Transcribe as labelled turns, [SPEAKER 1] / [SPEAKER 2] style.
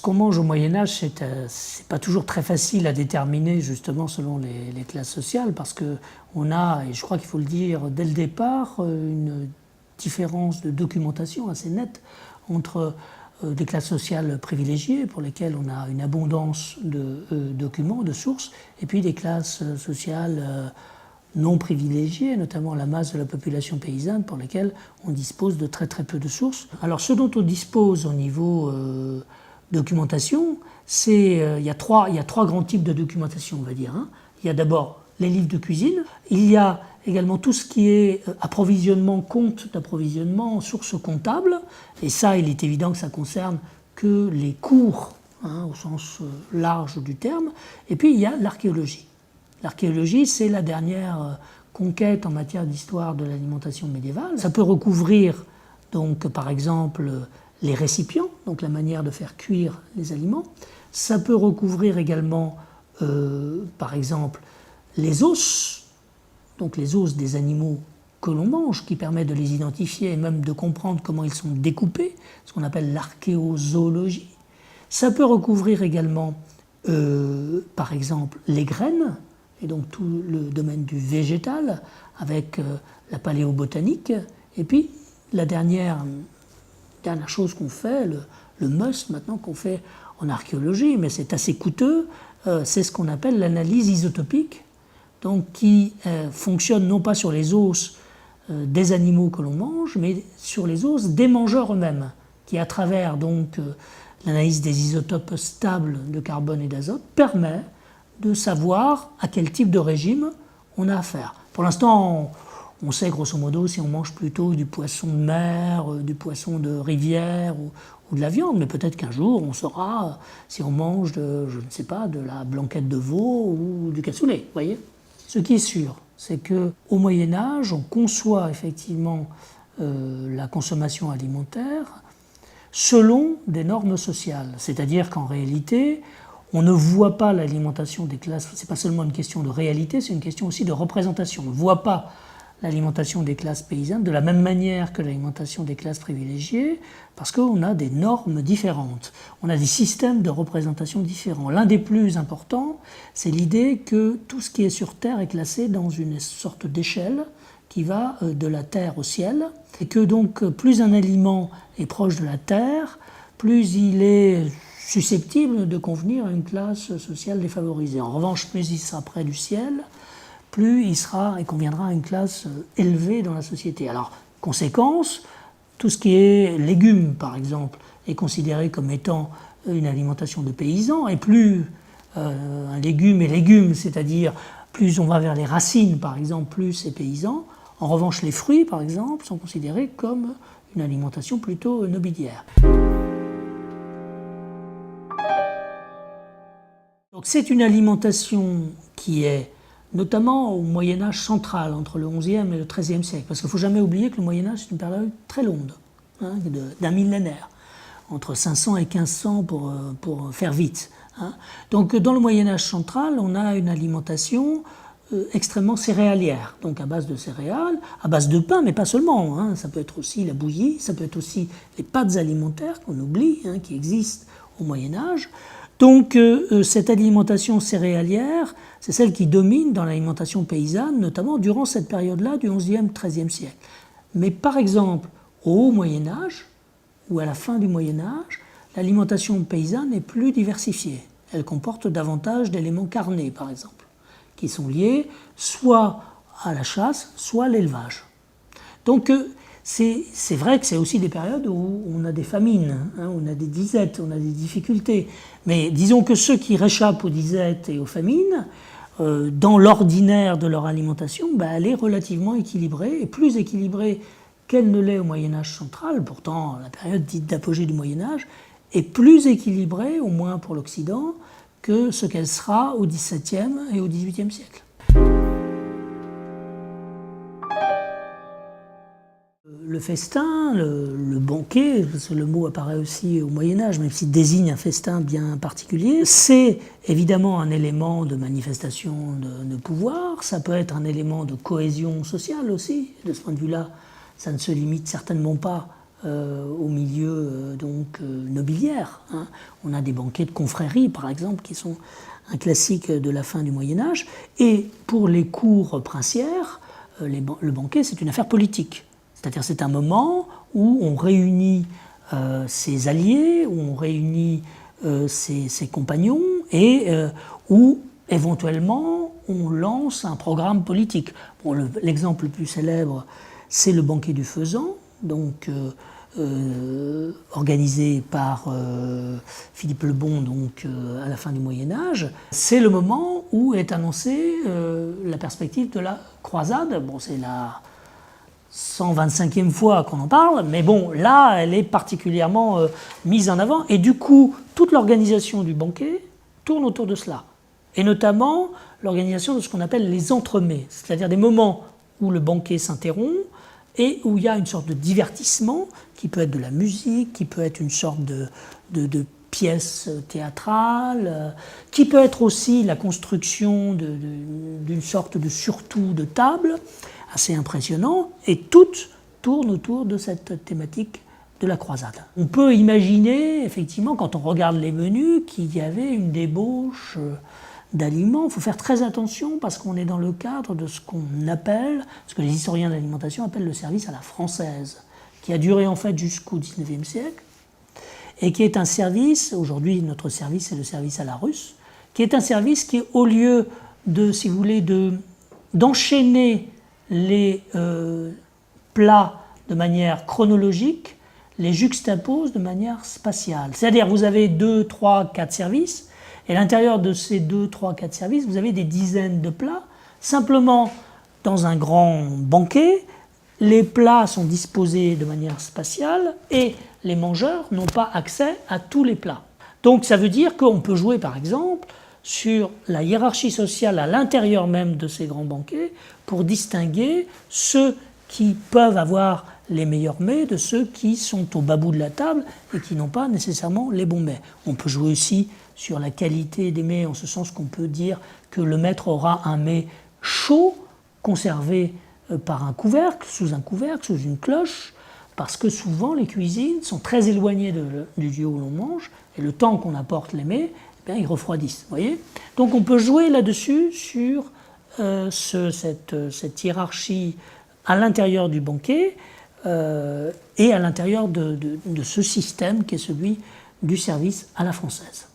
[SPEAKER 1] qu'on mange au Moyen-Âge, c'est pas toujours très facile à déterminer, justement, selon les classes sociales, parce qu'on a, et je crois qu'il faut le dire dès le départ, une différence de documentation assez nette entre des classes sociales privilégiées, pour lesquelles on a une abondance de documents, de sources, et puis des classes sociales non privilégiées, notamment la masse de la population paysanne, pour lesquelles on dispose de très très peu de sources. Alors ce dont on dispose au niveau documentation, il y a trois grands types de documentation, on va dire. Il y a d'abord les livres de cuisine, il y a également tout ce qui est approvisionnement, compte d'approvisionnement, sources comptables, et ça, il est évident que ça concerne que les cours, au sens large du terme, et puis il y a l'archéologie. L'archéologie, c'est la dernière conquête en matière d'histoire de l'alimentation médiévale. Ça peut recouvrir, donc, par exemple, les récipients, donc la manière de faire cuire les aliments. Ça peut recouvrir également, par exemple, les os, donc les os des animaux que l'on mange, qui permet de les identifier et même de comprendre comment ils sont découpés, ce qu'on appelle l'archéozoologie. Ça peut recouvrir également, par exemple, les graines, et donc tout le domaine du végétal, avec la paléobotanique. Et puis, la dernière chose qu'on fait, le must maintenant qu'on fait en archéologie, mais c'est assez coûteux, c'est ce qu'on appelle l'analyse isotopique, donc qui fonctionne non pas sur les os des animaux que l'on mange, mais sur les os des mangeurs eux-mêmes, qui à travers donc l'analyse des isotopes stables de carbone et d'azote permet de savoir à quel type de régime on a affaire. Pour l'instant, on sait grosso modo si on mange plutôt du poisson de mer, du poisson de rivière ou de la viande, mais peut-être qu'un jour on saura si on mange de la blanquette de veau ou du cassoulet, voyez. Ce qui est sûr, c'est qu'au Moyen-Âge, on conçoit effectivement la consommation alimentaire selon des normes sociales. C'est-à-dire qu'en réalité, on ne voit pas l'alimentation des classes, c'est pas seulement une question de réalité, c'est une question aussi de représentation. On ne voit pas l'alimentation des classes paysannes de la même manière que l'alimentation des classes privilégiées, parce qu'on a des normes différentes, on a des systèmes de représentation différents. L'un des plus importants, c'est l'idée que tout ce qui est sur Terre est classé dans une sorte d'échelle qui va de la Terre au ciel, et que donc plus un aliment est proche de la Terre, plus il est susceptible de convenir à une classe sociale défavorisée. En revanche, plus il sera près du ciel, plus il conviendra à une classe élevée dans la société. Alors, conséquence, tout ce qui est légumes, par exemple, est considéré comme étant une alimentation de paysans, et plus un légume est légume, c'est-à-dire plus on va vers les racines, par exemple, plus c'est paysan. En revanche, les fruits, par exemple, sont considérés comme une alimentation plutôt nobiliaire. Donc c'est une alimentation qui est notamment au Moyen-Âge central, entre le XIe et le XIIIe siècle. Parce qu'il ne faut jamais oublier que le Moyen-Âge, c'est une période très longue, d'un millénaire, entre 500 et 1500 pour faire vite. Donc dans le Moyen-Âge central, on a une alimentation extrêmement céréalière, donc à base de céréales, à base de pain, mais pas seulement. Ça peut être aussi la bouillie, ça peut être aussi les pâtes alimentaires qu'on oublie, qui existent au Moyen-Âge. Donc cette alimentation céréalière, c'est celle qui domine dans l'alimentation paysanne, notamment durant cette période-là du XIe, XIIIe siècle. Mais par exemple, au Haut Moyen-Âge, ou à la fin du Moyen-Âge, l'alimentation paysanne est plus diversifiée. Elle comporte davantage d'éléments carnés, par exemple, qui sont liés soit à la chasse, soit à l'élevage. Donc c'est vrai que c'est aussi des périodes où on a des famines, on a des disettes, on a des difficultés. Mais disons que ceux qui réchappent aux disettes et aux famines, dans l'ordinaire de leur alimentation, elle est relativement équilibrée, et plus équilibrée qu'elle ne l'est au Moyen-Âge central, pourtant la période dite d'apogée du Moyen-Âge, est plus équilibrée, au moins pour l'Occident, que ce qu'elle sera au XVIIe et au XVIIIe siècle. Le festin, le banquet, parce que le mot apparaît aussi au Moyen-Âge, même s'il désigne un festin bien particulier, c'est évidemment un élément de manifestation de pouvoir, ça peut être un élément de cohésion sociale aussi. De ce point de vue-là, ça ne se limite certainement pas au milieu nobiliaire. Hein. On a des banquets de confrérie, par exemple, qui sont un classique de la fin du Moyen-Âge. Et pour les cours princières, le banquet, c'est une affaire politique. C'est-à-dire c'est un moment où on réunit ses alliés, où on réunit ses compagnons et où éventuellement on lance un programme politique. Bon, l'exemple le plus célèbre, c'est le banquet du Faisan, donc organisé par Philippe le Bon à la fin du Moyen-Âge. C'est le moment où est annoncée la perspective de la croisade. Bon, c'est la 125e fois qu'on en parle, mais bon, là, elle est particulièrement mise en avant. Et du coup, toute l'organisation du banquet tourne autour de cela. Et notamment l'organisation de ce qu'on appelle les entremets, c'est-à-dire des moments où le banquet s'interrompt et où il y a une sorte de divertissement qui peut être de la musique, qui peut être une sorte de pièce théâtrale, qui peut être aussi la construction d'une sorte de surtout de table, assez impressionnant, et toutes tournent autour de cette thématique de la croisade. On peut imaginer, effectivement, quand on regarde les menus, qu'il y avait une débauche d'aliments. Il faut faire très attention parce qu'on est dans le cadre de ce qu'on appelle, ce que les historiens de l'alimentation appellent le service à la française, qui a duré en fait jusqu'au XIXe siècle, et qui est un service, aujourd'hui notre service c'est le service à la russe, qui est un service qui, au lieu de, si vous voulez, d'enchaîner les plats de manière chronologique, les juxtapose de manière spatiale. C'est-à-dire vous avez 2, 3, 4 services, et à l'intérieur de ces 2, 3, 4 services, vous avez des dizaines de plats. Simplement, dans un grand banquet, les plats sont disposés de manière spatiale et les mangeurs n'ont pas accès à tous les plats. Donc ça veut dire qu'on peut jouer par exemple sur la hiérarchie sociale à l'intérieur même de ces grands banquets pour distinguer ceux qui peuvent avoir les meilleurs mets de ceux qui sont au bas bout de la table et qui n'ont pas nécessairement les bons mets. On peut jouer aussi sur la qualité des mets en ce sens qu'on peut dire que le maître aura un mets chaud conservé par un couvercle, sous une cloche, parce que souvent les cuisines sont très éloignées du lieu où l'on mange, et le temps qu'on apporte les mets, eh bien, ils refroidissent. Voyez, donc on peut jouer là-dessus sur cette hiérarchie à l'intérieur du banquet et à l'intérieur de ce système qui est celui du service à la française.